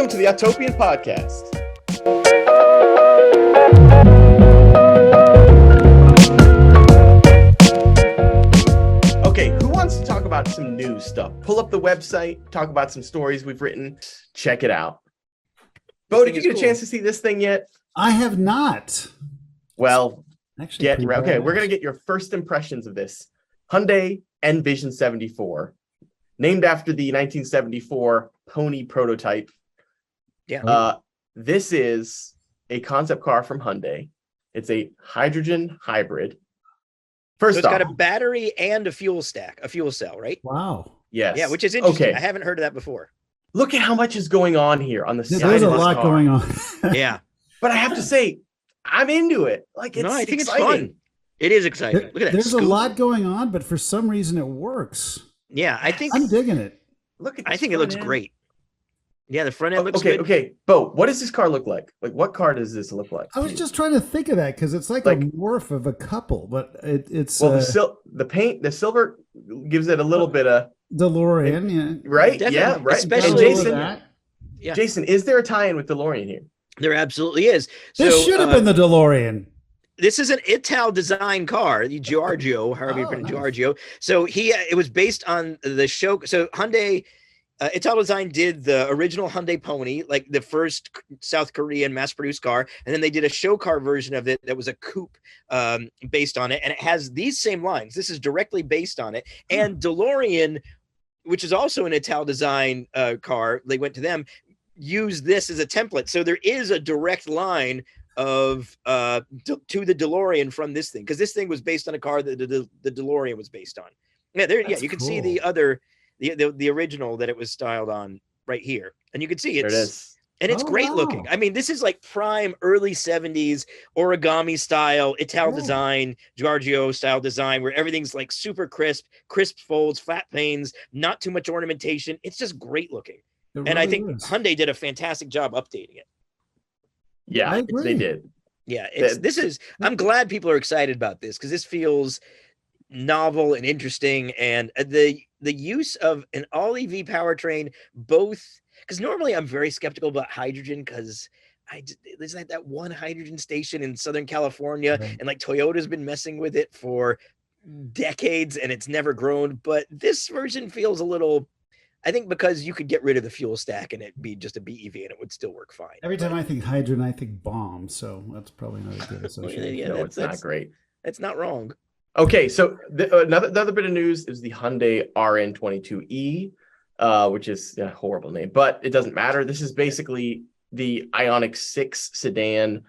Welcome to the Autopian podcast. Okay, who wants to talk about some news stuff? Pull up the website, talk about some stories we've written. Check it out. Beau, did you get a chance to see this thing yet? I have not. Well, Actually, okay, we're going to get your first impressions of this. Hyundai Envision 74, named after the 1974 Pony prototype. Yeah. This is a concept car from Hyundai. It's a hydrogen hybrid. First so it's off, got a battery and a fuel cell, right? Wow. Yes. Yeah, which is interesting. Okay. I haven't heard of that before. Look at how much is going on here on the side. There's a of this lot car. going on. Yeah. But I have to say, I'm into it. Like, it's I think exciting. it's fun. It is exciting. Look at that. There's scoop. a lot going on, but for some reason it works. Yeah, I think I'm digging it. Look at I this think it looks front end. great. Yeah, the front end looks okay, good. okay. Beau, what does this car look like? Like, what car does this look like? I was just trying to think of that because it's like a morph of a couple, but it's well, the paint, the silver gives it a little bit of DeLorean, yeah. right? Definitely. Yeah, right. Especially and Jason, is there a tie-in with DeLorean here? There absolutely is. This should have been the DeLorean. This is an Ital design car, the Giorgio, however you pronounce Giorgio. So it was based on the show. So Hyundai, Ital Design did the original Hyundai Pony, like the first South Korean mass-produced car, and then they did a show car version of it that was a coupe based on it, and it has these same lines. This is directly based on it. And DeLorean, which is also an Ital Design car, they went to them, used this as a template. So there is a direct line of to the DeLorean from this thing, because this thing was based on a car that the DeLorean was based on. Yeah, there. Yeah, you can see the other, the original that it was styled on right here, and you can see There it is. and it's great looking. I mean, this is like prime early 70s origami style Ital design, Giorgio style design, where everything's like super crisp folds, flat panes, not too much ornamentation. It's just great looking. And I think Hyundai did a fantastic job updating it. Yeah, they did. Yeah, I'm glad people are excited about this because this feels novel and interesting, and the use of an all EV powertrain, both because normally I'm very skeptical about hydrogen because there's like that one hydrogen station in Southern California, and like Toyota's been messing with it for decades and it's never grown. But this version feels a little, I think, because you could get rid of the fuel stack and it be just a BEV and it would still work fine. Every time I think hydrogen, I think bomb. So that's probably not a good association. Yeah, no, it's not great. That's not wrong. Okay, so another bit of news is the Hyundai RN22E, which is a horrible name, but it doesn't matter. This is basically the Ioniq 6 sedan,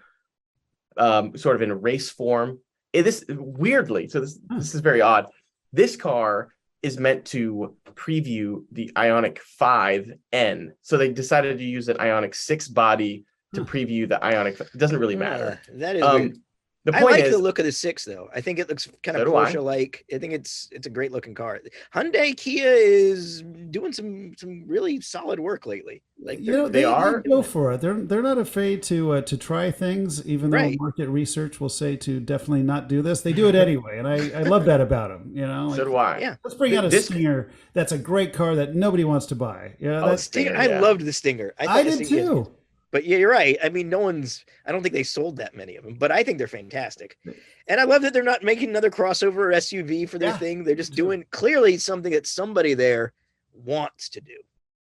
sort of in a race form. This is very odd. This car is meant to preview the Ioniq 5N. So they decided to use an Ioniq 6 body to preview the Ioniq. It doesn't really matter. That is weird. The point the look of the 6 though. I think it looks kind of Porsche-like. I think it's a great looking car. Hyundai Kia is doing some really solid work lately. Like they go for it. They're not afraid to try things, even though market research will say to definitely not do this. They do it anyway, and I love that about them. You know, so do I. Yeah, let's bring out a Stinger. That's a great car that nobody wants to buy. Yeah, Stinger. I loved the Stinger. I did too. But yeah, you're right. I mean, I don't think they sold that many of them, but I think they're fantastic. And I love that they're not making another crossover or SUV for their thing. They're just doing clearly something that somebody there wants to do,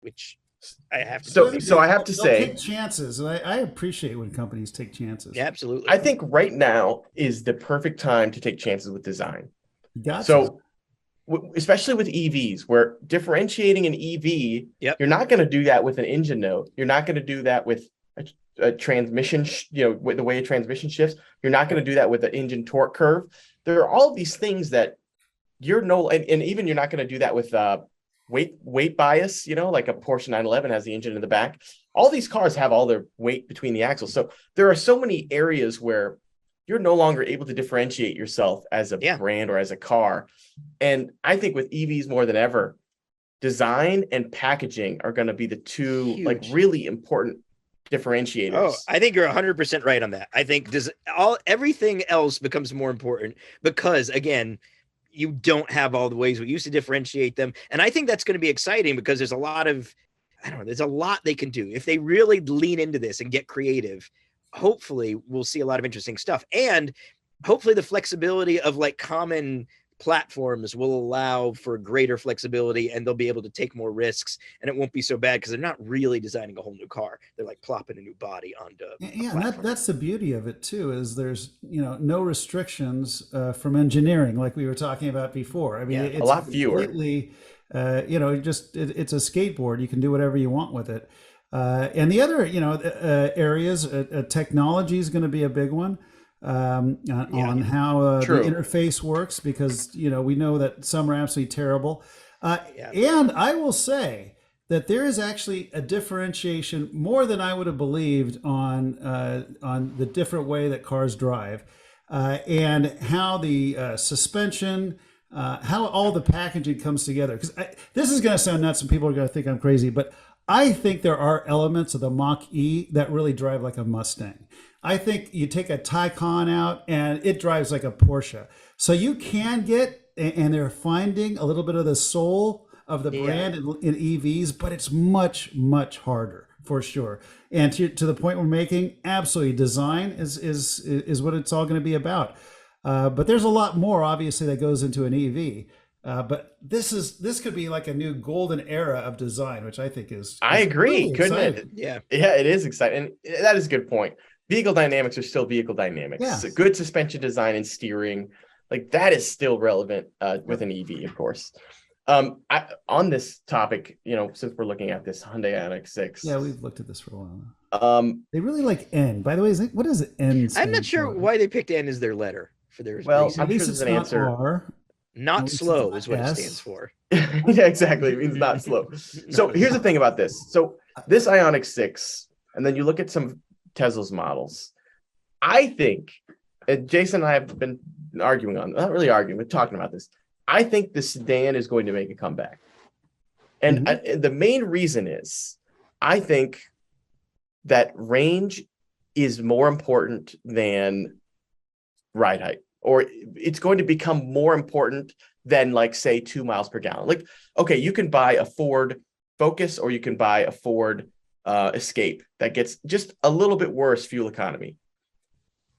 which I have to So I have to say, take chances. And I appreciate when companies take chances. Yeah, absolutely. I think right now is the perfect time to take chances with design. Gotcha. So especially with EVs, where differentiating an EV, you're not going to do that with an engine note. You're not going to do that with a transmission, with the way a transmission shifts. You're not going to do that with an engine torque curve. There are all of these things that and even you're not going to do that with weight bias, like a Porsche 911 has the engine in the back. All these cars have all their weight between the axles. So there are so many areas where you're no longer able to differentiate yourself as a brand or as a car. And I think with EVs more than ever, design and packaging are going to be the two really important differentiators. Oh, I think you're 100% right on that. I think everything else becomes more important because, again, you don't have all the ways we used to differentiate them. And I think that's going to be exciting because there's a lot of I don't know. There's a lot they can do if they really lean into this and get creative. Hopefully, we'll see a lot of interesting stuff, and hopefully, the flexibility of like common platforms will allow for greater flexibility, and they'll be able to take more risks, and it won't be so bad because they're not really designing a whole new car. They're like plopping a new body onto. And that's the beauty of it too. Is there's no restrictions from engineering like we were talking about before. I mean, it's a lot fewer. Completely, it's a skateboard. You can do whatever you want with it. And the other, areas, technology is going to be a big one on how the interface works, because, we know that some are absolutely terrible. And I will say that there is actually a differentiation more than I would have believed on the different way that cars drive and how the suspension, how all the packaging comes together. Because this is going to sound nuts and people are going to think I'm crazy, but I think there are elements of the Mach-E that really drive like a Mustang. I think you take a Taycan out and it drives like a Porsche. So you can get, and they're finding a little bit of the soul of the brand in EVs, but it's much, much harder for sure. And to the point we're making, absolutely, design is what it's all going to be about. But there's a lot more, obviously, that goes into an EV. But this could be like a new golden era of design, which I think is I agree. Really Couldn't it? Yeah, it is exciting. And that is a good point. Vehicle dynamics are still vehicle dynamics. Yeah. Good suspension design and steering, like that is still relevant with an EV, of course. On this topic, since we're looking at this Hyundai Ioniq 6. Yeah, we've looked at this for a while. They really like N. By the way, what is N? I'm not sure why they picked N as their letter for their Well, reason. at least it's an answer. R. Not slow is what it stands for. Yeah, exactly. It means not slow. So here's the thing about this. So this Ioniq 6, and then you look at some Tesla's models. I think, and Jason and I have been arguing on, not really arguing, but talking about this. I think the sedan is going to make a comeback. And the main reason is, I think that range is more important than ride height. Or it's going to become more important than, like, say, 2 miles per gallon. Like, okay, you can buy a Ford Focus or you can buy a Ford Escape that gets just a little bit worse fuel economy.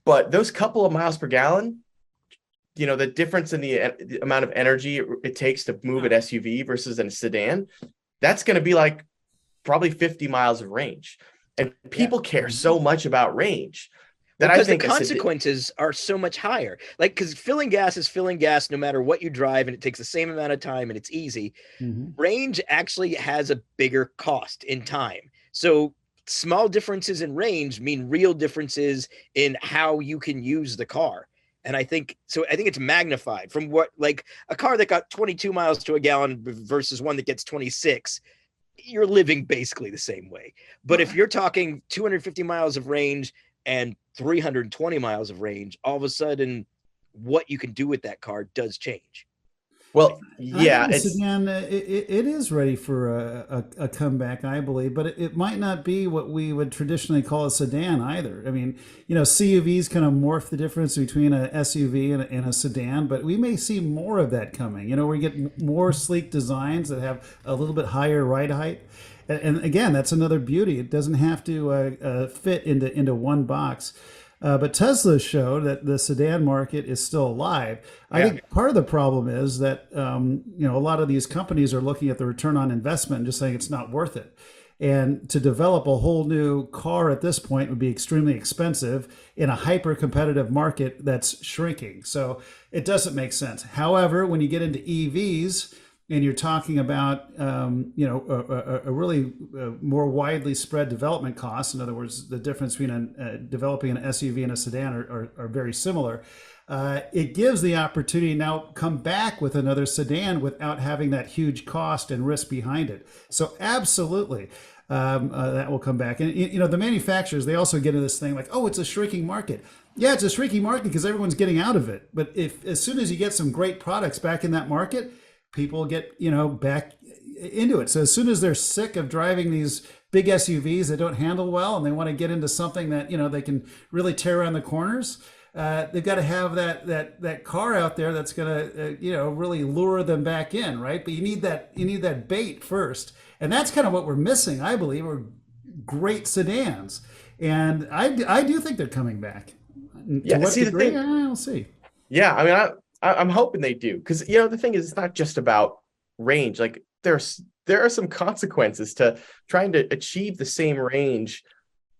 But those couple of miles per gallon, the difference in the amount of energy it takes to move an SUV versus a sedan, that's going to be like probably 50 miles of range. And people care so much about range. Because the consequences are so much higher. Like, because filling gas is filling gas no matter what you drive, and it takes the same amount of time and it's easy. Range actually has a bigger cost in time. So small differences in range mean real differences in how you can use the car. And I think it's magnified from what, like, a car that got 22 miles to a gallon versus one that gets 26. You're living basically the same way. But if you're talking 250 miles of range and 320 miles of range, all of a sudden what you can do with that car does change. Well, yeah, sedan, it is ready for a comeback, I believe, but it might not be what we would traditionally call a sedan either. I mean, CUVs kind of morph the difference between a SUV and a sedan, but we may see more of that coming. We get more sleek designs that have a little bit higher ride height. And again, that's another beauty. It doesn't have to fit into one box. But Tesla showed that the sedan market is still alive. I think part of the problem is that a lot of these companies are looking at the return on investment and just saying it's not worth it. And to develop a whole new car at this point would be extremely expensive in a hyper competitive market that's shrinking. So it doesn't make sense. However, when you get into EVs, and you're talking about, a really more widely spread development costs. In other words, the difference between developing an SUV and a sedan are very similar. It gives the opportunity now come back with another sedan without having that huge cost and risk behind it. So absolutely, that will come back. And the manufacturers, they also get into this thing like, oh, it's a shrinking market. Yeah, it's a shrinking market because everyone's getting out of it. But as soon as you get some great products back in that market, people get, back into it. So as soon as they're sick of driving these big SUVs that don't handle well and they want to get into something that, they can really tear around the corners, they've got to have that car out there that's going to really lure them back in, right? But you need that bait first, and that's kind of what we're missing, I believe. Are great sedans, and I do think they're coming back. Yeah, to what see degree? the thing. We'll see. Yeah, I mean, I'm hoping they do, because the thing is, it's not just about range. Like there are some consequences to trying to achieve the same range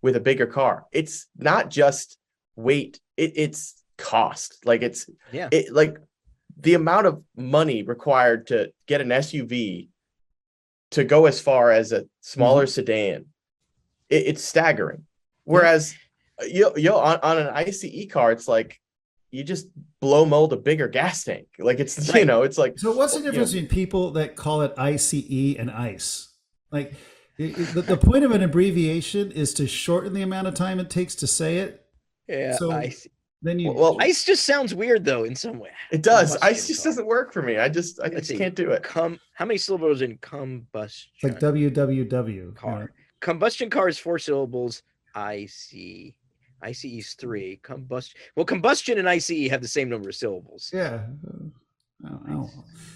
with a bigger car. It's not just weight; it's cost. Like like the amount of money required to get an SUV to go as far as a smaller sedan. It's staggering. Whereas on an ICE car, it's like you just blow mold a bigger gas tank. Like it's it's like. So what's the difference between people that call it ICE and ICE? Like the point of an abbreviation is to shorten the amount of time it takes to say it. Yeah. So ICE. then ICE just sounds weird though in some way. It does. ICE just doesn't work for me. I just can't do it. How many syllables in combustion? It's like WWW. Car. Combustion car is 4 syllables. ICE is 3. Combustion and ICE have the same number of syllables. Yeah.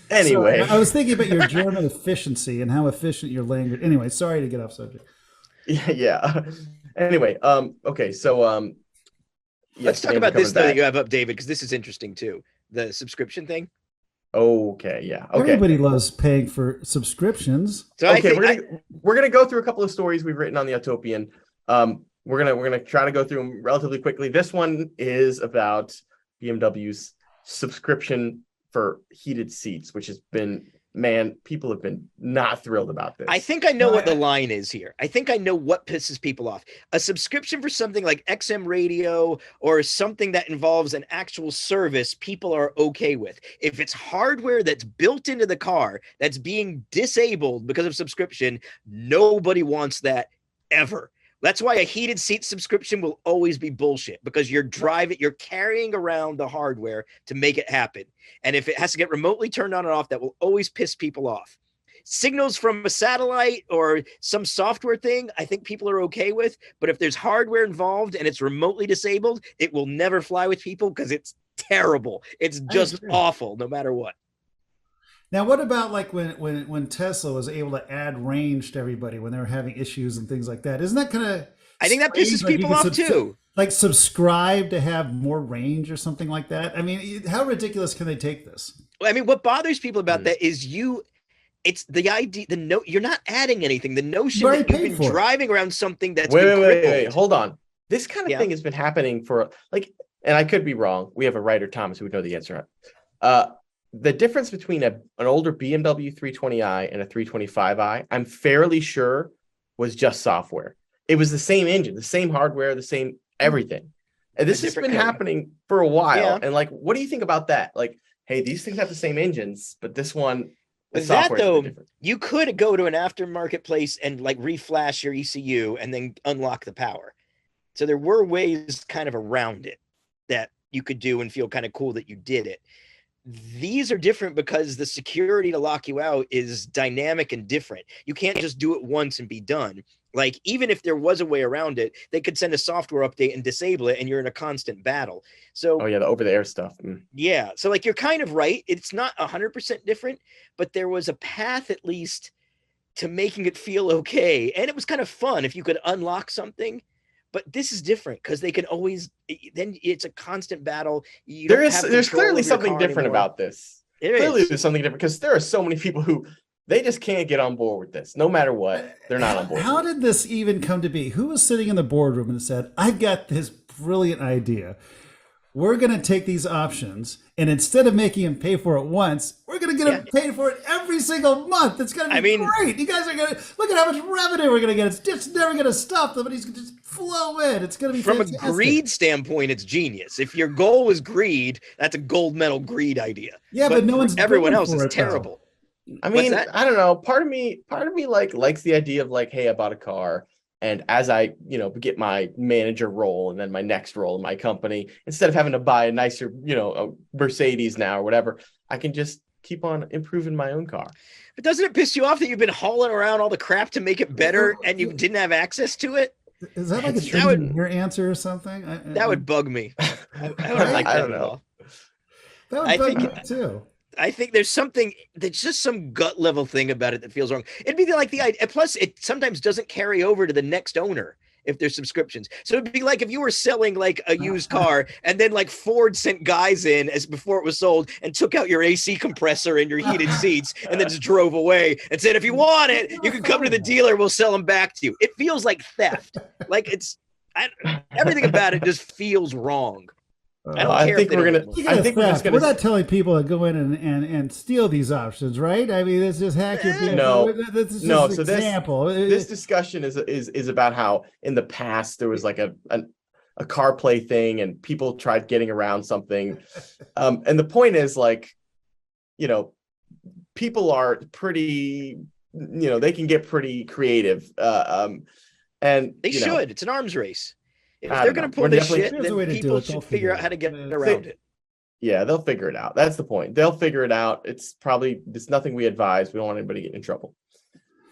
Anyway, so I was thinking about your German efficiency and how efficient your language. Anyway, sorry to get off subject. Yeah. Anyway, okay, so let's talk about this that you have up, David, because this is interesting too. The subscription thing. Okay, yeah. Okay. Everybody loves paying for subscriptions. So we're gonna go through a couple of stories we've written on the Autopian. We're gonna try to go through them relatively quickly. This one is about BMW's subscription for heated seats, which has been, people have been not thrilled about this. I think I know what the line is here. I think I know what pisses people off. A subscription for something like XM radio or something that involves an actual service, people are okay with. If it's hardware that's built into the car that's being disabled because of subscription, nobody wants that ever. That's why a heated seat subscription will always be bullshit, because you're carrying around the hardware to make it happen. And if it has to get remotely turned on and off, that will always piss people off. Signals from a satellite or some software thing, I think people are okay with. But if there's hardware involved and it's remotely disabled, it will never fly with people because it's terrible. It's just awful, no matter what. Now, what about like when Tesla was able to add range to everybody when they were having issues and things like that? Isn't that kind of? I think that pisses people off too. Like subscribe to have more range or something like that. I mean, how ridiculous can they take this? I mean, what bothers people about that is it's the idea, you're not adding anything. The notion that you've been driving around something that's wait, hold on. This kind of thing has been happening for and I could be wrong. We have a writer, Thomas, who would know the answer. The difference between an older BMW 320i and a 325i, I'm fairly sure, was just software. It was the same engine, the same hardware, the same everything. And this has been happening for a while. Yeah. And what do you think about that? Like, hey, these things have the same engines, but this one, the software is different. You could go to an aftermarket place and reflash your ECU and then unlock the power. So there were ways kind of around it that you could do and feel kind of cool that you did it. These are different because the security to lock you out is dynamic and different. You can't just do it once and be done. Like, even if there was a way around it, they could send a software update and disable it, and you're in a constant battle. So, the over-the-air stuff. Yeah. So, you're kind of right. It's not 100% different, but there was a path at least to making it feel okay. And it was kind of fun if you could unlock something. But this is different because they can always, then it's a constant battle. There's clearly something different about this. There's something different because there are so many people who they just can't get on board with this. No matter what, they're not on board. How did this even come to be? Who was sitting in the boardroom and said, I've got this brilliant idea. We're going to take these options, and instead of making them pay for it once, we're going to get them paid for it every single month. It's going to be great. You guys are going to look at how much revenue we're going to get. It's just never going to stop. Somebody's going to just flow in. It's going to be from fantastic. A greed standpoint. It's genius. If your goal was greed, that's a gold medal greed idea. Yeah, but no one's everyone else is terrible. I mean, I don't know. Part of me likes the idea of hey, I bought a car. And as I, get my manager role and then my next role in my company, instead of having to buy a nicer, a Mercedes now or whatever, I can just keep on improving my own car. But doesn't it piss you off that you've been hauling around all the crap to make it better and you didn't have access to it? Is that like your answer or something? That would bug me. I don't like that don't at know. all. That would I bug think me too. I think there's something that's just some gut level thing about it that feels wrong. It'd be like the idea. Plus, it sometimes doesn't carry over to the next owner if there's subscriptions. So it'd be like if you were selling like a used car and then like Ford sent guys in as before it was sold and took out your AC compressor and your heated seats and then just drove away and said, if you want it, you can come to the dealer. We'll sell them back to you. It feels like theft. Like everything about it just feels wrong. I think we're gonna. I think we're just gonna. We're not telling people to go in and steal these options, right? I mean, it's just hack your vehicle. No, this is no. just So an example. this discussion is about how in the past there was like a CarPlay thing and people tried getting around something, and the point is like, people are pretty, they can get pretty creative, and they should. It's an arms race. If I they're don't going know. to pull this We're shit, definitely- then people should figure out how to get around it. Yeah, they'll figure it out. That's the point. They'll figure it out. It's nothing we advise. We don't want anybody getting in trouble.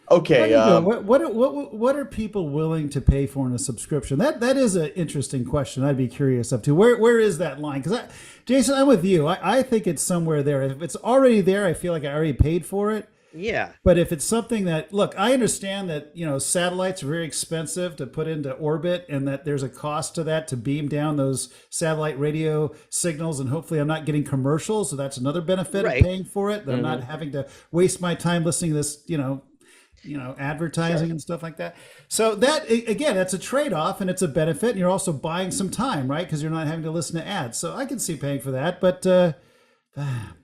Okay. What are people willing to pay for in a subscription? That is an interesting question. I'd be curious up to where is that line? Because Jason, I'm with you. I think it's somewhere there. If it's already there, I feel like I already paid for it. Yeah. But if it's something that, look, I understand that, satellites are very expensive to put into orbit and that there's a cost to that to beam down those satellite radio signals. And hopefully I'm not getting commercials. So that's another benefit of paying for it. I'm not having to waste my time listening to this, advertising and stuff like that. So that, again, that's a trade-off and it's a benefit. And you're also buying some time, right? Because you're not having to listen to ads. So I can see paying for that. But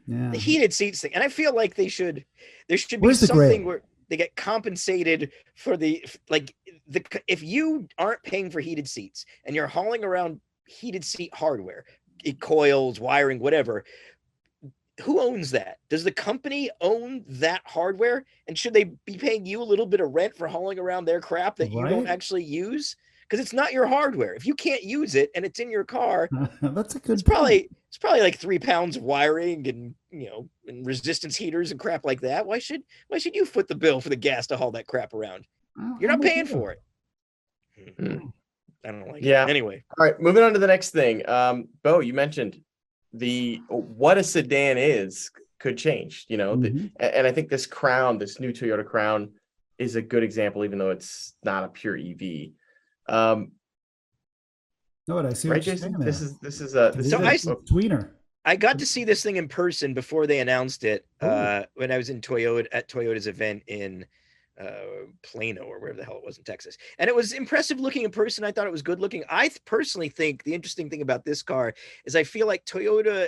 yeah. The heated seats thing, and I feel like there should be something where they get compensated for if you aren't paying for heated seats and you're hauling around heated seat hardware, coils, wiring, whatever, who owns that? Does the company own that hardware? And should they be paying you a little bit of rent for hauling around their crap that you don't actually use? Because it's not your hardware. If you can't use it and it's in your car, that's a good. It's probably like 3 pounds of wiring and and resistance heaters and crap like that. Why should you foot the bill for the gas to haul that crap around? You're not paying for it. I don't like it. Anyway. All right, moving on to the next thing. Beau, you mentioned what a sedan is could change. And I think this new Toyota Crown, is a good example, even though it's not a pure EV. No, I see. Right, Jason? This is a tweener. I got to see this thing in person before they announced it when I was in Toyota's event in Plano or wherever the hell it was in Texas. And it was impressive looking in person. I thought it was good looking. I personally think the interesting thing about this car is I feel like Toyota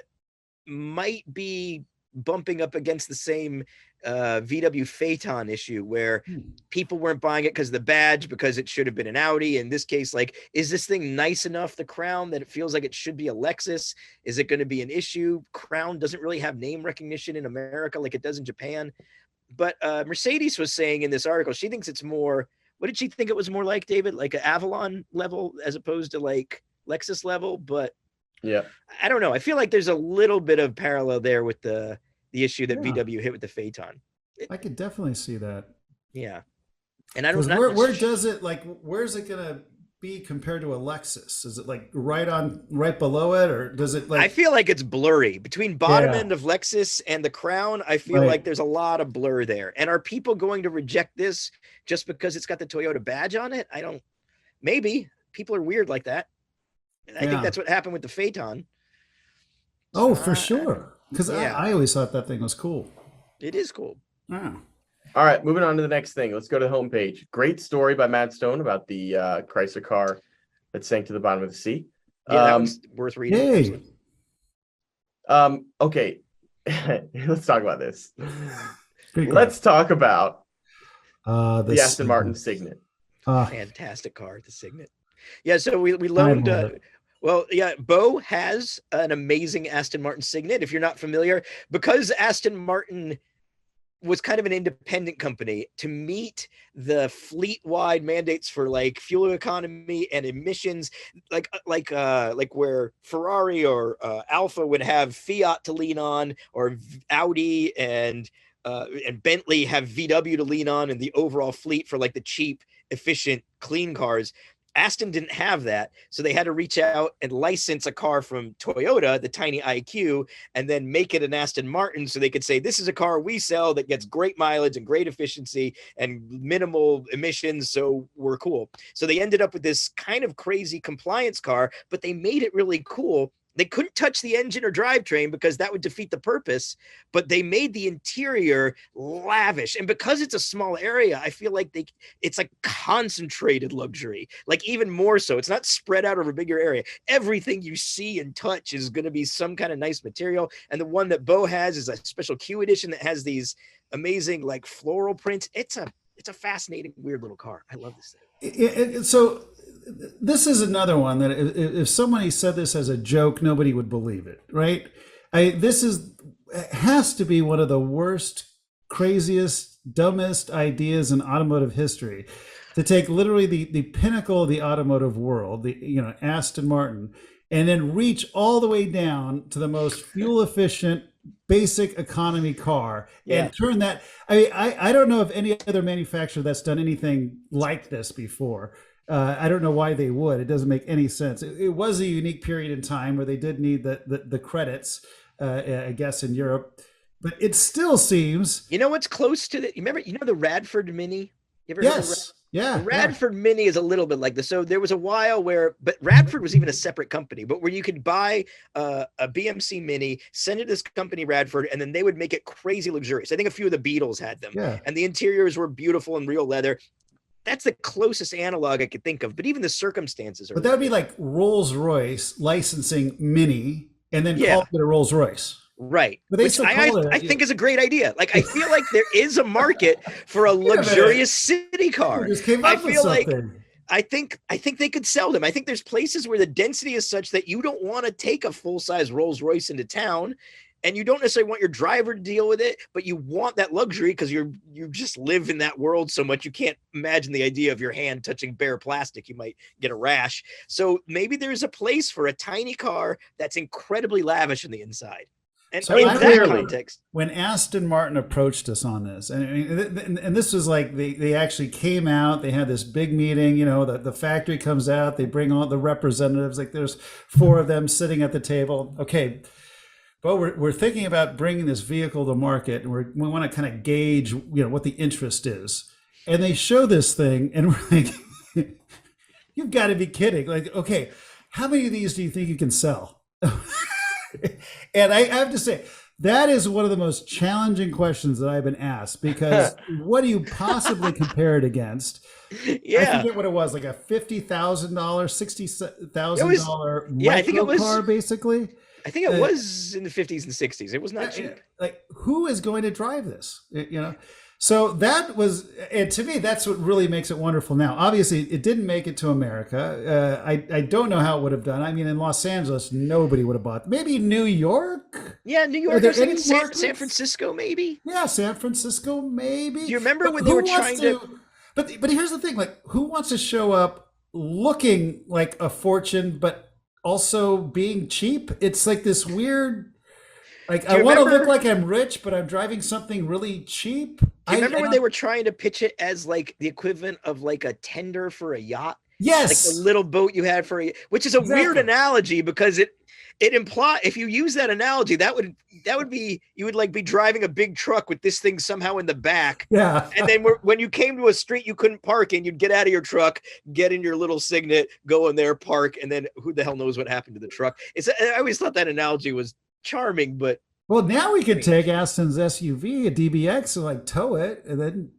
might be bumping up against the same VW Phaeton issue where people weren't buying it because of the badge, because it should have been an Audi. In this case, like, is this thing nice enough, the Crown, that it feels like it should be a Lexus? Is it going to be an issue? Crown doesn't really have name recognition in America like it does in Japan. But Mercedes was saying in this article, she thinks it's more, what did she think it was more like, David? Like an Avalon level as opposed to like Lexus level? But yeah, I don't know. I feel like there's a little bit of parallel there with the issue that VW hit with the Phaeton. I could definitely see that. Yeah. And I don't know. Where does it, like, where's it going to be compared to a Lexus? Is it like right below it, or does it like? I feel like it's blurry between bottom end of Lexus and the Crown. I feel like there's a lot of blur there. And are people going to reject this just because it's got the Toyota badge on it? Maybe people are weird like that. And I think that's what happened with the Phaeton. Oh, for sure. Because I always thought that thing was cool. It is cool. Yeah. All right, moving on to the next thing. Let's go to the homepage. Great story by Matt Stone about the Chrysler car that sank to the bottom of the sea. Yeah, that was worth reading. Okay, let's talk about this. Let's talk about the Aston Martin Signet. Fantastic car, the Signet. Yeah, so we learned. Well, yeah, Beau has an amazing Aston Martin Signet. If you're not familiar, because Aston Martin was kind of an independent company to meet the fleet-wide mandates for like fuel economy and emissions, like where Ferrari or Alfa would have Fiat to lean on, or Audi and Bentley have VW to lean on, and the overall fleet for like the cheap, efficient, clean cars. Aston didn't have that, so they had to reach out and license a car from Toyota, the tiny IQ, and then make it an Aston Martin so they could say, this is a car we sell that gets great mileage and great efficiency and minimal emissions, so we're cool. So they ended up with this kind of crazy compliance car, but they made it really cool. They couldn't touch the engine or drivetrain because that would defeat the purpose, but they made the interior lavish. And because it's a small area, I feel like it's like concentrated luxury, like even more so. It's not spread out over a bigger area. Everything you see and touch is going to be some kind of nice material. And the one that Beau has is a special Q edition that has these amazing like floral prints. It's a fascinating, weird little car. I love this thing. So this is another one that if somebody said this as a joke, nobody would believe it, right? This has to be one of the worst, craziest, dumbest ideas in automotive history, to take literally the pinnacle of the automotive world, the Aston Martin, and then reach all the way down to the most fuel efficient, basic economy car, and turn that. I don't know of any other manufacturer that's done anything like this before. I don't know why they would. It doesn't make any sense. It was a unique period in time where they did need the credits, I guess, in Europe. But it still seems... You know what's close to that? You remember, the Radford Mini? You ever heard of Yeah. The Radford Mini is a little bit like this. So there was a while but Radford was even a separate company, but where you could buy a BMC Mini, send it to this company, Radford, and then they would make it crazy luxurious. I think a few of the Beatles had them. Yeah. And the interiors were beautiful and real leather. That's the closest analog I could think of, but even the circumstances are. But that would be like Rolls-Royce licensing Mini and then call it a Rolls-Royce. Right. But they Which still I think is a great idea. Like, I feel like there is a market for a luxurious city car. I feel like I think they could sell them. I think there's places where the density is such that you don't want to take a full-size Rolls-Royce into town. And you don't necessarily want your driver to deal with it, but you want that luxury because you just live in that world so much. You can't imagine the idea of your hand touching bare plastic. You might get a rash. So maybe there's a place for a tiny car that's incredibly lavish in the inside. And so in that context, when Aston Martin approached us on this, and this was like they actually came out, they had this big meeting, the factory comes out, they bring all the representatives, like there's 4 of them sitting at the table. Okay. But we're thinking about bringing this vehicle to market, and we want to kind of gauge, what the interest is. And they show this thing, and we're like, you've got to be kidding. Like, okay, how many of these do you think you can sell? And I have to say, that is one of the most challenging questions that I've been asked, because what do you possibly compare it against? Yeah. I forget what it was, like a $50,000, $60,000 micro car, basically. I think it was in the 50s and 60s. It was not cheap. Like, who is going to drive this? So that was, and to me, that's what really makes it wonderful. Now, obviously, it didn't make it to America. I don't know how it would have done. I mean, in Los Angeles, nobody would have bought. Maybe New York? Yeah, New York. San Francisco, maybe. Yeah, San Francisco, maybe. Do you remember when they were trying to... But here's the thing. Like, who wants to show up looking like a fortune, but also being cheap? It's like this weird, like, I want to look like I'm rich, but I'm driving something really cheap. Do you remember when they were trying to pitch it as like the equivalent of like a tender for a yacht? Yes. Like the little boat you had which is a weird analogy, because it implies, if you use that analogy, that would be, you would like be driving a big truck with this thing somehow in the back. Yeah. And then when you came to a street you couldn't park in, you'd get out of your truck, get in your little Signet, go in there, park, and then who the hell knows what happened to the truck. I always thought that analogy was charming, but... Well, now we could take Aston's SUV, a DBX, and like tow it, and then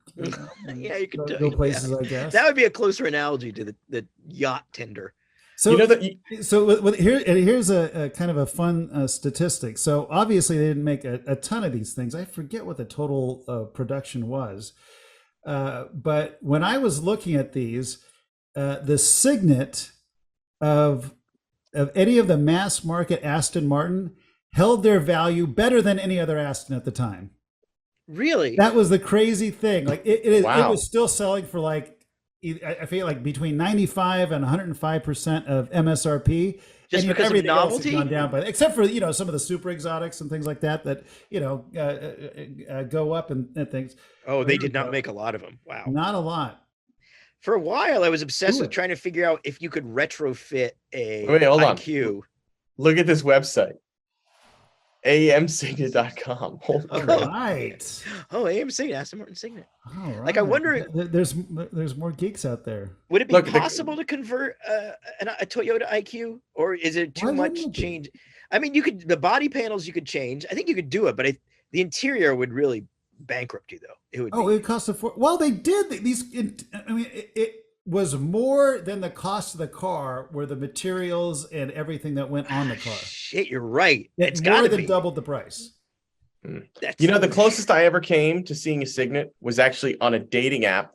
yeah, you could go places, I guess. That would be a closer analogy to the yacht tender. So, here's a kind of a fun statistic. So obviously they didn't make a ton of these things. I forget what the total production was, but when I was looking at these, the Signet of any of the mass market Aston Martin held their value better than any other Aston at the time. Really? That was the crazy thing. Like it was still selling for like, I feel like between 95 and 105% of MSRP. Just because of novelty? Gone down by, except for, some of the super exotics and things like that go up and things. Oh, they did not make a lot of them. Wow. Not a lot. For a while, I was obsessed with trying to figure out if you could retrofit a hold IQ. on. Look at this website. amsignet.com. All right. Oh, AM Signet, Aston Martin Signet. All right. Like, I wonder, there's more geeks out there. Would it be possible to convert a Toyota IQ, or is it too much change? I mean, the body panels you could change. I think you could do it, but the interior would really bankrupt you, though. It would cost well, they did these. I mean, it was more than the cost of the car were the materials and everything that went on the car. Shit, you're right. It's more than doubled the price. The closest I ever came to seeing a Signet was actually on a dating app.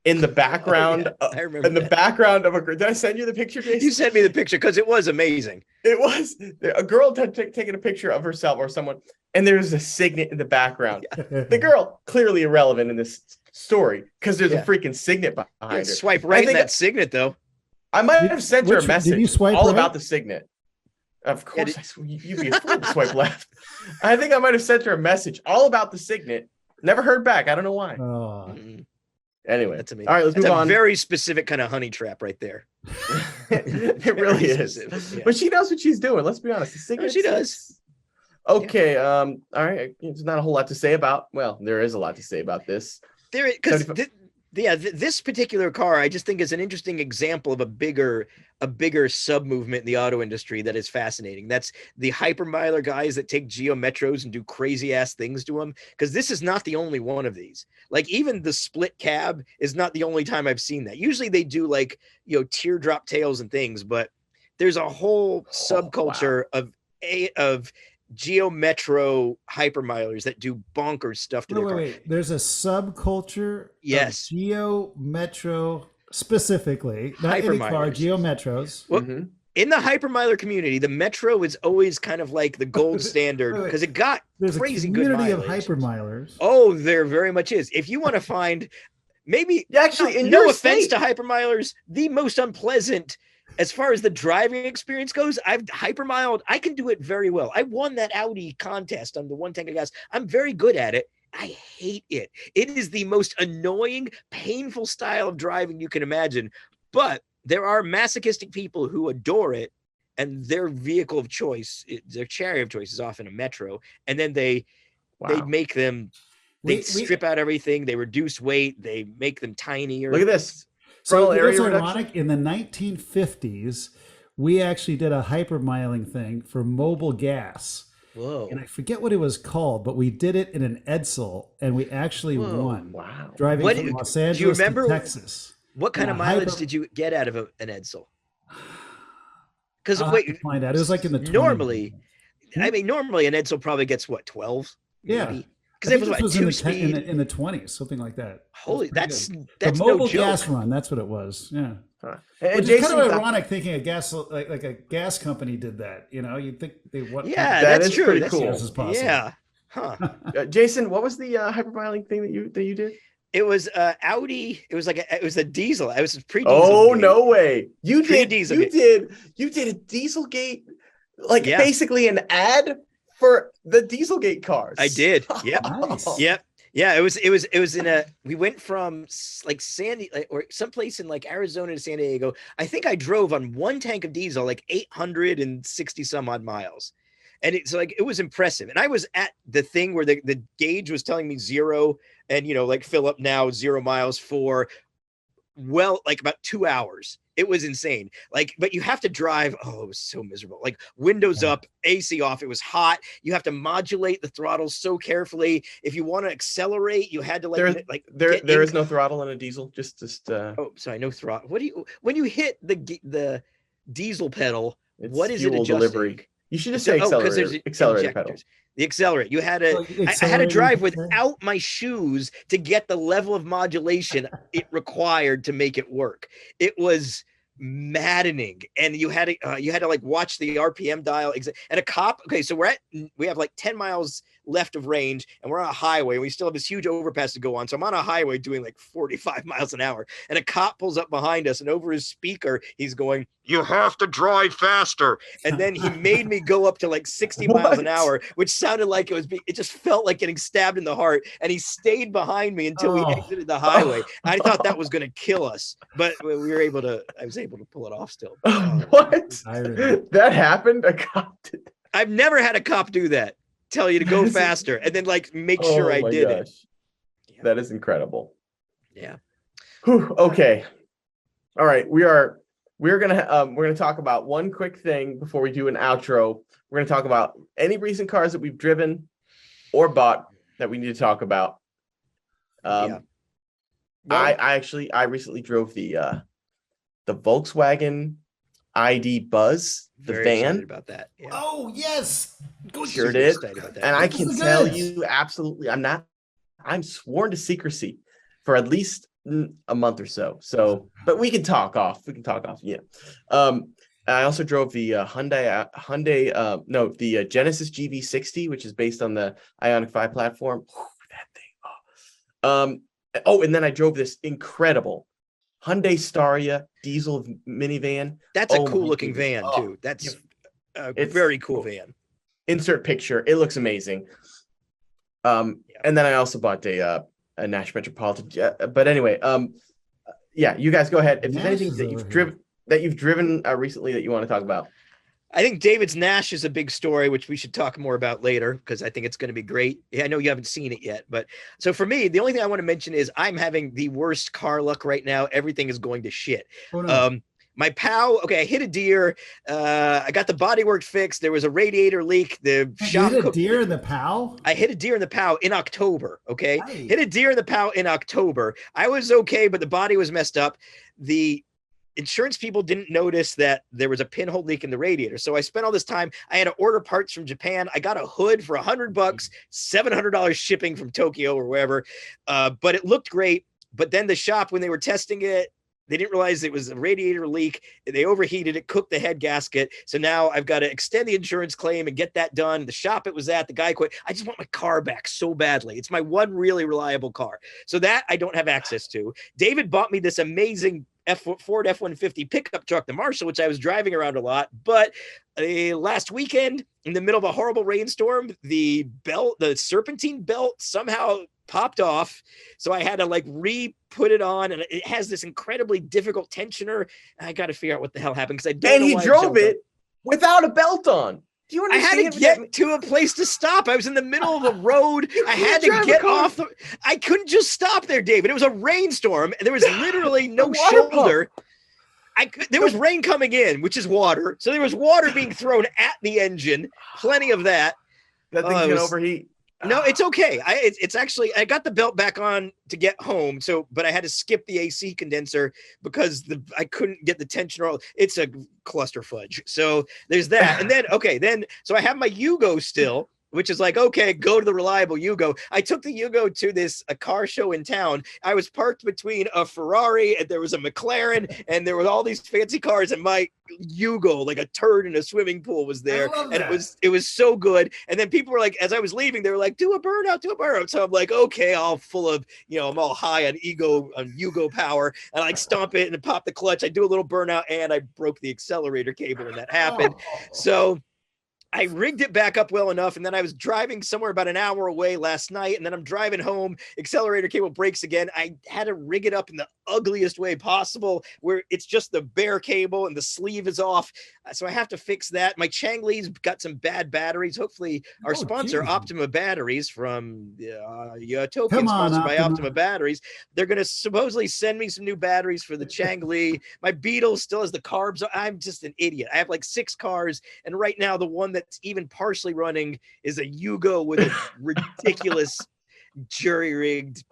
In the background, I remember in the background of a girl. Did I send you the picture, Jason? You sent me the picture because it was amazing. It was a girl taking a picture of herself or someone, and there's a Signet in the background. The girl clearly irrelevant in this story because there's a freaking Signet behind her. Swipe right in that Signet, though. I might have sent her a message all about the Signet. Of course, you'd be a fool to swipe left. I think I might have sent her a message all about the Signet. Never heard back. I don't know why. Anyway, that's amazing. All right, let's move on. A very specific kind of honey trap right there. It really is. Yeah. But she knows what she's doing. Let's be honest. The Signet, she does. Okay. All right. There's not a whole lot to say about. Well, there is a lot to say about this. This particular car, I just think is an interesting example of a bigger sub movement in the auto industry that is fascinating. That's the Hypermiler guys that take Geo Metros and do crazy ass things to them. Because this is not the only one of these. Like, even the split cab is not the only time I've seen that. Usually they do teardrop tails and things, but there's a whole subculture of Geo Metro Hypermilers that do bonkers stuff to their car. Wait. There's a subculture of Geo Metro specifically, not any car, Geo Metros. Well, in the Hypermiler community, the Metro is always kind of like the gold standard because it got crazy good mileage. There's a community of Hypermilers. Oh, there very much is. If you want to find, maybe actually, no offense to Hypermilers, the most unpleasant. As far as the driving experience goes, I've hypermiled. I can do it very well. I won that Audi contest on the 1 tank of gas. I'm very good at it. I hate it. It is the most annoying, painful style of driving you can imagine. But there are masochistic people who adore it, and their vehicle of choice, their chariot of choice is often a Metro. And then they make them, strip out everything. They reduce weight. They make them tinier. Look at this. So it was ironic. In the 1950s, we actually did a hypermiling thing for Mobile Gas. Whoa. And I forget what it was called, but we did it in an Edsel, and we actually won. Wow. Driving from Los Angeles to Texas. What kind of mileage did you get out of an Edsel? Because find out. It was like in the 20s. Normally an Edsel probably gets 12? Yeah. Maybe? Because it was in the 20s, something like that. Holy, that's the no Mobile joke. Gas run. That's what it was. Yeah. And Which is kind of ironic thinking a gas like a gas company did that. You'd think they want. Yeah, that's true. Pretty cool. As possible. Yeah. Huh. Jason, what was the hypermiling thing that you did? It was Audi. It was it was a diesel. It was pre-diesel. Oh, no way! You did a Dieselgate, basically an ad for the Dieselgate cars. I did. Yeah. Nice. Yep. Yeah. It was we went from or someplace in Arizona to San Diego. I think I drove on 1 tank of diesel, 860 some odd miles. And it's it was impressive. And I was at the thing where the gauge was telling me 0 and, fill up now 0 miles for about 2 hours. It was insane. But you have to drive. Oh, it was so miserable. Windows up, AC off. It was hot. You have to modulate the throttle so carefully. If you want to accelerate, you had to there is no throttle in a diesel. Just oh, sorry, no throttle. When you hit the diesel pedal, what is it fuel adjusting? delivery. You should just say accelerator pedal. The accelerator. You had I had to drive without my shoes to get the level of modulation it required to make it work. It was maddening, and you had to watch the RPM dial. And a cop. Okay, so we have 10 miles left of range, and we're on a highway, and we still have this huge overpass to go on. So I'm on a highway doing like 45 miles an hour, and a cop pulls up behind us, and over his speaker, he's going, "You have to drive faster." And then he made me go up to like 60 miles an hour, which sounded like it just felt like getting stabbed in the heart. And he stayed behind me until we exited the highway. I thought that was going to kill us, but I was able to pull it off still. What? That happened? A cop did that? I've never had a cop do that. Tell you to go faster and then like make sure I did it. Yeah. That is incredible. Yeah. Whew, okay. All right. We're gonna talk about one quick thing before we do an outro. We're gonna talk about any recent cars that we've driven or bought that we need to talk about. I recently drove the Volkswagen ID Buzz, the Very van. excited about that. Yeah. Oh yes, Sure did. And I can tell you absolutely, I'm sworn to secrecy for at least a month or so. So, but we can talk off. Yeah. I also drove the the Genesis GV60, which is based on the Ioniq 5 platform. That thing. And then I drove this incredible Hyundai Staria diesel minivan. That's a cool looking van too. That's a very cool van. Insert picture. It looks amazing. And then I also bought a Nash Metropolitan. But anyway, you guys go ahead. If there's anything that you've driven recently that you want to talk about. I think David's Nash is a big story, which we should talk more about later because I think it's going to be great. I know you haven't seen it yet, but so for me, the only thing I want to mention is I'm having the worst car luck right now. Everything is going to shit. Oh, no. My POW, I hit a deer. I got the bodywork fixed. There was a radiator leak. The shop hit a deer in the POW? I hit a deer in the POW in October. Okay. Nice. Hit a deer in the POW in October. I was okay, but the body was messed up. The insurance people didn't notice that there was a pinhole leak in the radiator. So I spent all this time. I had to order parts from Japan. I got a hood for $100, $700 shipping from Tokyo or wherever. But it looked great. But then the shop, when they were testing it, they didn't realize it was a radiator leak. They overheated it, cooked the head gasket. So now I've got to extend the insurance claim and get that done. The shop it was at, the guy quit. I just want my car back so badly. It's my one really reliable car. So that I don't have access to. David bought me this amazing Ford F-150 pickup truck, the Marshall, which I was driving around a lot. But last weekend, in the middle of a horrible rainstorm, the serpentine belt somehow popped off. So I had to put it on, and it has this incredibly difficult tensioner. I got to figure out what the hell happened because I don't know. And he drove it without a belt on. Do you understand? I had to get to a place to stop. I was in the middle of the road. I had to get off. I couldn't just stop there, David. It was a rainstorm, and there was literally no shoulder. There was rain coming in, which is water. So there was water being thrown at the engine. Plenty of that. That thing's gonna overheat. No, it's okay. It's actually, I got the belt back on to get home. So, but I had to skip the AC condenser because I couldn't get the tensioner. It's a cluster fudge. So there's that. And then, so I have my Yugo still, which is go to the reliable Yugo. I took the Yugo to a car show in town. I was parked between a Ferrari and there was a McLaren and there were all these fancy cars, and my Yugo, like a turd in a swimming pool, was there. And it was so good. And then people were as I was leaving, they were like, do a burnout. So I'm okay, all full of, I'm all high on Yugo power, and I stomp it and pop the clutch. I do a little burnout, and I broke the accelerator cable when that happened. So I rigged it back up well enough, and then I was driving somewhere about an hour away last night, and then I'm driving home, accelerator cable breaks again. I had to rig it up in the ugliest way possible, where it's just the bare cable and the sleeve is off. So I have to fix that. My Changli's got some bad batteries. Hopefully our sponsor, Optima Batteries from Autopian, sponsored by Optima Batteries. They're going to supposedly send me some new batteries for the Changli. My Beetle still has the carbs. I'm just an idiot. I have 6 cars, and right now the one that's even partially running is a Yugo with a ridiculous jury-rigged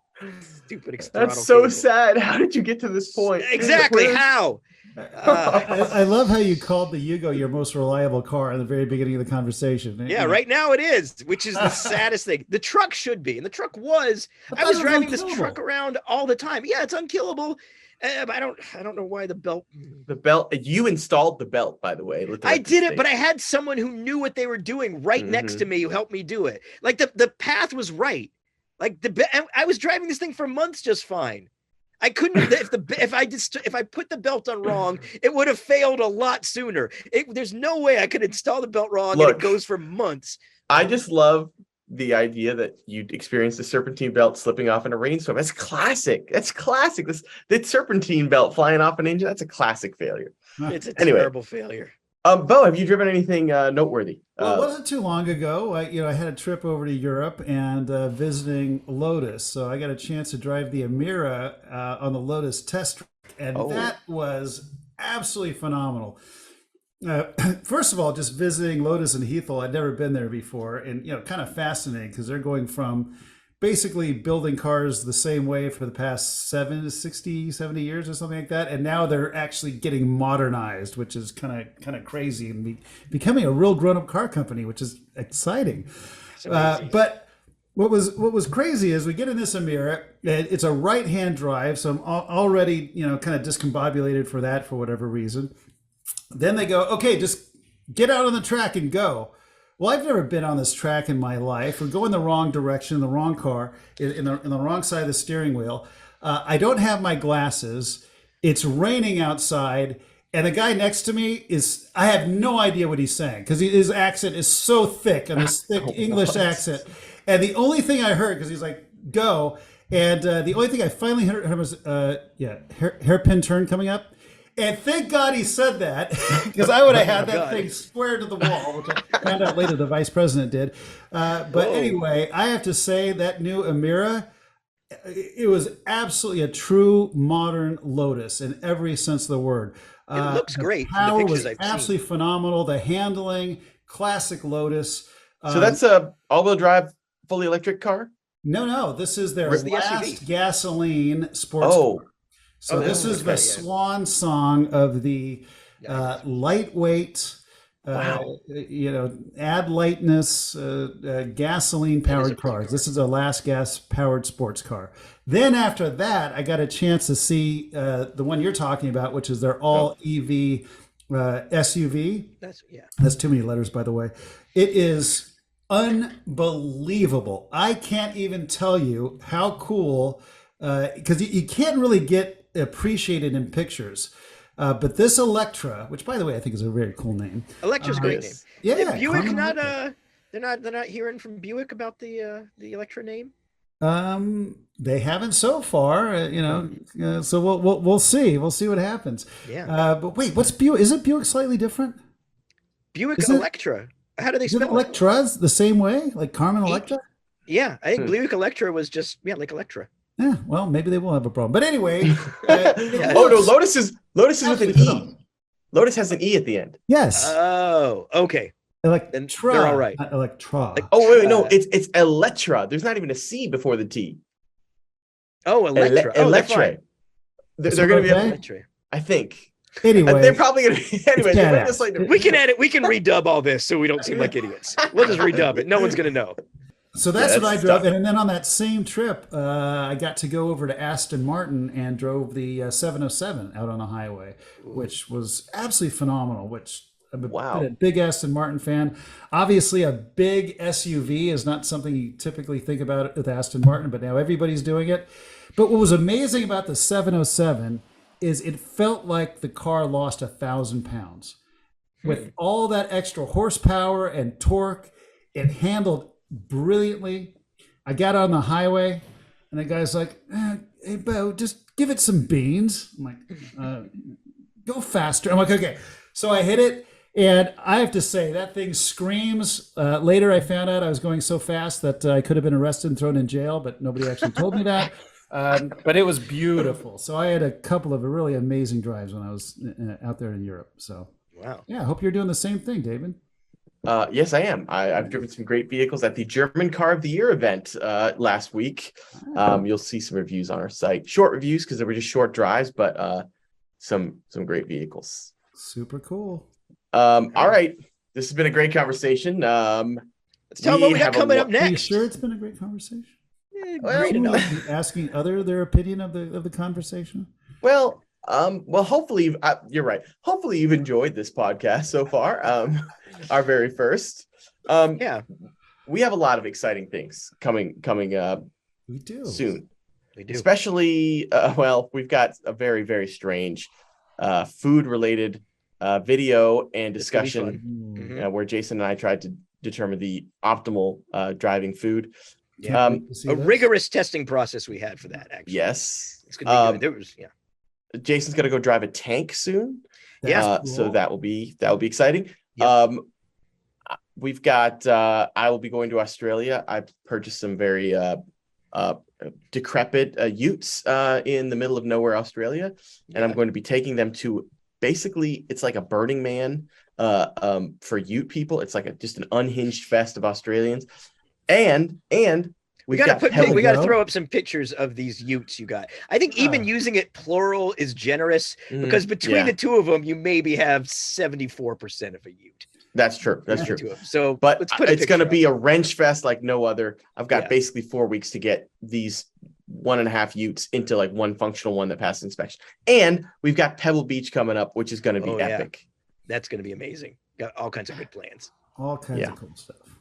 stupid. That's so sad. How did you get to this point? Exactly. How? I love how you called the Yugo your most reliable car in the very beginning of the conversation. Yeah, right now it is, which is the saddest thing. The truck should be, and the truck was. I was driving this truck around all the time. Yeah, it's unkillable. I don't know why the belt. The belt. You installed the belt, by the way. I did it, but I had someone who knew what they were doing right next to me who helped me do it. Like the path was right. Like I was driving this thing for months just fine. I couldn't if I put the belt on wrong, it would have failed a lot sooner. There's no way I could install the belt wrong. Look, and it goes for months. I just love the idea that you experienced the serpentine belt slipping off in a rainstorm. That's classic. That's classic. The serpentine belt flying off an engine. That's a classic failure. It's a terrible failure. Beau, have you driven anything noteworthy? Well, it wasn't too long ago. I had a trip over to Europe and visiting Lotus. So I got a chance to drive the Emira on the Lotus test track, and that was absolutely phenomenal. First of all, just visiting Lotus in Heathrow, I'd never been there before, and kind of fascinating because they're going from basically building cars the same way for the past 70 years or something like that, and now they're actually getting modernized, which is kind of crazy, and becoming a real grown-up car company, which is exciting. But what was crazy is we get in this Emira. It's a right-hand drive, so I'm already kind of discombobulated for that for whatever reason. Then they go, okay, just get out on the track and go. Well, I've never been on this track in my life. We're going the wrong direction, the wrong car, in the wrong side of the steering wheel. I don't have my glasses. It's raining outside. And the guy next to me I have no idea what he's saying because his accent is so thick, and this thick English accent. And the only thing I heard, because he's like, go. And the only thing I finally heard was, hairpin turn coming up. And thank God he said that, because I would have had that thing square to the wall, which I found out later the vice president did. But anyway, I have to say that new Emira, it was absolutely a true modern Lotus in every sense of the word. It looks great. The power was absolutely phenomenal. The handling, classic Lotus. So that's a all-wheel drive, fully electric car? No. This is their last gasoline sports car. So this is the swan song of the lightweight, add lightness, gasoline-powered cars. This is the last gas-powered sports car. Then after that, I got a chance to see the one you're talking about, which is their all-EV SUV. That's too many letters, by the way. It is unbelievable. I can't even tell you how cool, because you can't really get appreciated in pictures, but this Electra, which by the way I think is a very cool name. Electra's a great name. Yeah, Buick they're not hearing from Buick about the Electra name. They haven't so far, so we'll see. We'll see what happens. Yeah. But wait, what's Buick? Isn't Buick slightly different? Buick Electra. How do they spell it? Electra's the same way, like Carmen Electra? Yeah, I think Buick Electra was just like Electra. Yeah, well, maybe they will have a problem. But anyway, no, Lotus is with an E. Lotus has an E at the end. Yes. Oh, okay. Electra. They're all right. Electra. Wait, no, it's Electra. There's not even a C before the T. Oh, Electra. Electra. They're going to be Electra. I think. Anyway, they're probably going to be. Anyway, we can edit. We can redub all this so we don't seem like idiots. We'll just redub it. No one's going to know. So that's what I drove. And then on that same trip, I got to go over to Aston Martin and drove the 707 out on the highway, which was absolutely phenomenal, I'm a big Aston Martin fan. Obviously, a big SUV is not something you typically think about with Aston Martin, but now everybody's doing it. But what was amazing about the 707 is it felt like the car lost 1,000 pounds. With all that extra horsepower and torque, it handled brilliantly. I got on the highway and the guy's like, hey, Beau, just give it some beans. I'm like, go faster. I'm like, okay. So I hit it, and I have to say that thing screams. Later I found out I was going so fast that I could have been arrested and thrown in jail, but nobody actually told me that. But it was beautiful. So I had a couple of really amazing drives when I was out there in Europe. So wow. Yeah, I hope you're doing the same thing, David. Yes, I am. I've driven some great vehicles at the German Car of the Year event last week. You'll see some reviews on our site. Short reviews because they were just short drives, but some great vehicles. Super cool. All right. This has been a great conversation. Let's tell them what we got coming up next. Are you sure it's been a great conversation? Well, great enough. Asking their opinion of the conversation. Well, hopefully you're right. Hopefully you've enjoyed this podcast so far. Our very first. Yeah, we have a lot of exciting things coming We do soon. We do. Especially, we've got a very, very strange food related video and discussion where Jason and I tried to determine the optimal driving food. Yeah, a rigorous testing process we had for that. Actually, yes, it's gonna be good. There was, Jason's gonna go drive a tank soon. Cool. So that will be exciting. Yep. We've got. I will be going to Australia. I purchased some very decrepit utes in the middle of nowhere, Australia, and I'm going to be taking them to. Basically, it's like a Burning Man for ute people. It's like just an unhinged fest of Australians, and we got to throw up some pictures of these utes you got. I think even using it plural is generous because between the two of them, you maybe have 74% of a ute. That's true. That's true. So, but it's going to be a wrench fest like no other. I've got basically 4 weeks to get these 1.5 utes into like one functional one that passes inspection. And we've got Pebble Beach coming up, which is going to be epic. That's going to be amazing. Got all kinds of good plans. All kinds of cool stuff.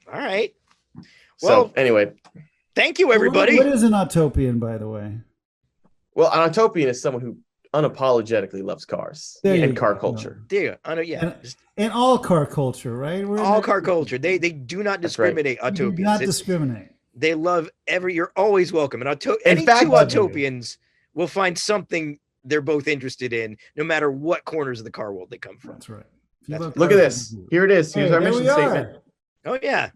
All right. Well, so anyway, thank you, everybody. What is an Autopian, by the way? Well, an Autopian is someone who unapologetically loves cars and car culture. And all car culture, right? All car culture. They do not discriminate. Autopians. Do not discriminate. They love you're always welcome. And any two Autopians will find something they're both interested in, no matter what corners of the car world they come from. That's right. Look at this. Here it is. Here's our mission statement. Oh, yeah.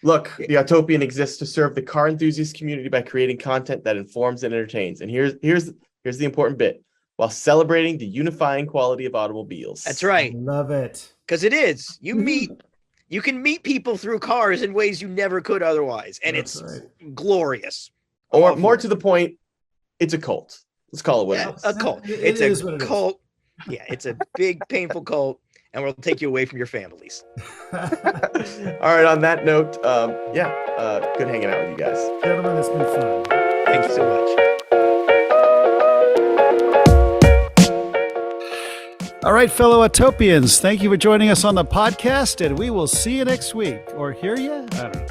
Look, the Autopian exists to serve the car enthusiast community by creating content that informs and entertains. And here's the important bit. While celebrating the unifying quality of automobiles. That's right. Love it. Because it is. You can meet people through cars in ways you never could otherwise. And it's glorious. Or more to the point, it's a cult. Let's call it what it is. A cult. It's a cult. Yeah, it's a big, painful cult. And we'll take you away from your families. All right. On that note, good hanging out with you guys. Gentlemen, it's been fun. Thank you so much. All right, fellow Autopians, thank you for joining us on the podcast, and we will see you next week. Or hear you? I don't know.